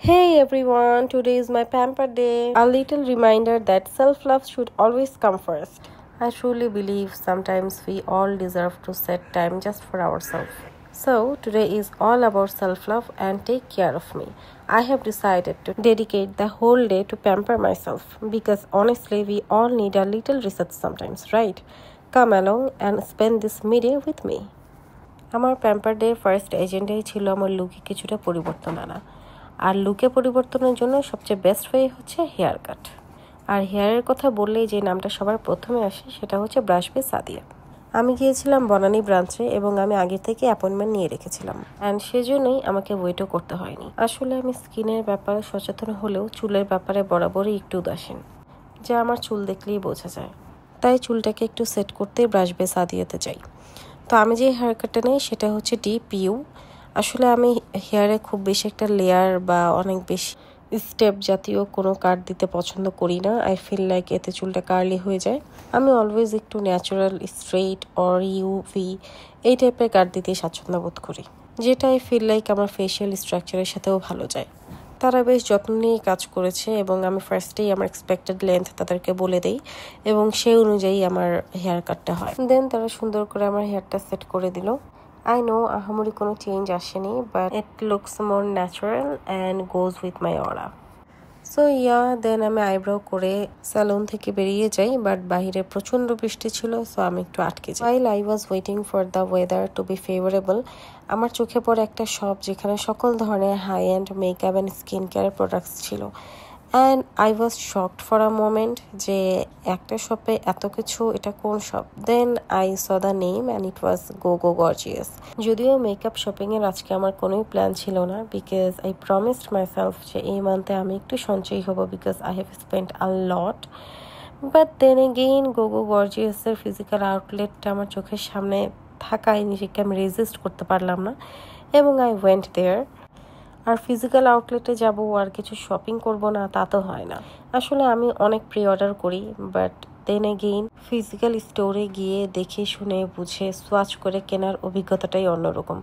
Hey everyone, today is my pamper day. A little reminder that self-love should always come first. I truly believe sometimes we all deserve to set time just for ourselves. So today is all about self-love and take care of me. I have decided to dedicate the whole day to pamper myself because honestly we all need a little reset sometimes, right? Come along and spend this midday with me. আমার pamper day first এজেন্ডাই ছিল আমার লুকে কিছুটা পরিবর্তন আনা। আর লুকে পরিবর্তনের জন্য সবচেয়ে বেস্ট ওয়ে হচ্ছে হেয়ার কাট। আর হেয়ারের কথা বললেই যে নামটা সবার প্রথমে আসে সেটা হচ্ছে ব্রাশ বাই সাদিয়া। আমি গিয়েছিলাম বনানী ব্রাঞ্চে এবং আমি আগে থেকে অ্যাপয়েন্টমেন্ট নিয়ে রেখেছিলাম অ্যান্ড সেজন্যই আমাকে ওয়েটও করতে হয়নি। আসলে আমি স্কিনের ব্যাপারে সচেতন হলেও চুলের ব্যাপারে বরাবরই একটু উদাসীন, যা আমার চুল দেখলেই বোঝা যায়। তাই চুলটাকে একটু সেট করতে ব্রাশ বাই সাদিয়াতে যাই। তো আমি যে হেয়ার কাটটা নেই সেটা হচ্ছে ডিপ ইউ। আসলে আমি হেয়ারে খুব বেশি একটা লেয়ার বা অনেক বেশি স্টেপ জাতীয় কোনো কাট দিতে পছন্দ করি না। আই ফিল লাইক এতে চুলটা কার্লি হয়ে যায়। আমি অলওয়েজ একটু ন্যাচারাল স্ট্রেইট অর ইউভি এই টাইপের কাট দিতে স্বাচ্ছন্দ্য বোধ করি, যেটা আই ফিল লাইক আমার ফেশিয়াল স্ট্রাকচারের সাথেও ভালো যায়। তারা বেশ যত্ন নিয়ে কাজ করেছে এবং আমি ফার্স্টেই আমার এক্সপেক্টেড লেন্থ তাদেরকে বলে দেই এবং সেই অনুযায়ী আমার হেয়ার কাটটা হয়। দেন তারা সুন্দর করে আমার হেয়ারটা সেট করে দিল। I know আহামরি কোনো চেঞ্জ আসেনি, but it looks more natural and goes with my aura. So then আমি আইব্রো করে স্যালুন থেকে বেরিয়ে যাই, বাট বাইরে প্রচণ্ড বৃষ্টি ছিল, সো আমি একটু আটকে যাই। While I was waiting for the weather to be favorable, আমার চোখে পড়ে একটা শপ যেখানে সকল ধরনের high end makeup and skin care products ছিল। And I was shocked for a moment যে একটা শপে এত কিছু, এটা কোন shop? Then I saw the name and it was Go Go Gorgeous. যদিও মেকআপ শপিংয়ের আজকে আমার কোনোই প্ল্যান ছিল না, বিকজ আই প্রমিসড মাইসেলফ যে এই মান্থে আমি একটু সঞ্চয়ী হব, because I have spent a lot. But then again Go Go গর্জিয়াসের ফিজিক্যাল আউটলেটটা আমার চোখের সামনে থাকায় নিজেকে আমি রেজিস্ট করতে পারলাম না এবং আই ওয়েন্ট দেয়ার। আর ফিজিক্যাল আউটলেটে যাব আর কিছু শপিং করব না তা তো হয় না। আসলে আমি অনেক প্রি অর্ডার করি, বাট দেন এগেইন ফিজিক্যাল স্টোরে গিয়ে দেখে শুনে বুঝে সোয়াচ করে কেনার অভিজ্ঞতাটাই অন্যরকম।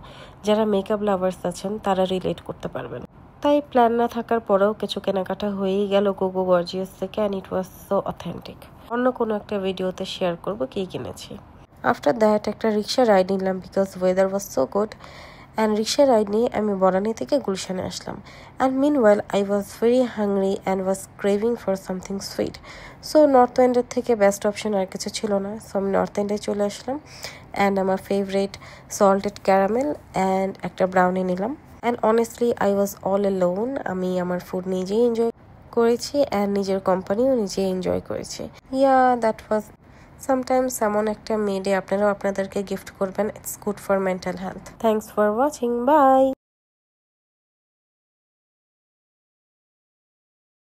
যারা মেকআপ লাভার্স আছেন তারা রিলেট করতে পারবেন। তাই প্ল্যান না থাকার পরেও কিছু কেনাকাটা হয়েই গেল গো গো গর্জিয়াস থেকে, and it was so authentic. অন্য কোনো একটা ভিডিওতে শেয়ার করবো কী কিনেছি। আফটার দ্যাট একটা রিক্সা রাইড নিলাম because weather was so good. And rickshaw ride নিয়ে আমি বনানী থেকে গুলশানে আসলাম। And meanwhile I was very hungry and was craving for something sweet. So north এন্ডের থেকে বেস্ট অপশন আর কিছু ছিল না, সো আমি নর্থ এন্ডে চলে আসলাম অ্যান্ড আমার ফেভারিট সল্টেড ক্যারামেল অ্যান্ড একটা ব্রাউনি নিলাম। And honestly I was all alone. আমি আমার ফুড নিজেই এনজয় করেছি অ্যান্ড নিজের কোম্পানিও নিজে এনজয় করেছি। দ্যাট ওয়াজ সামটাইমস এমন একটা মেডে আপনারাও আপনাদেরকে গিফট করবেন। It's good for mental health. Thanks for watching, by.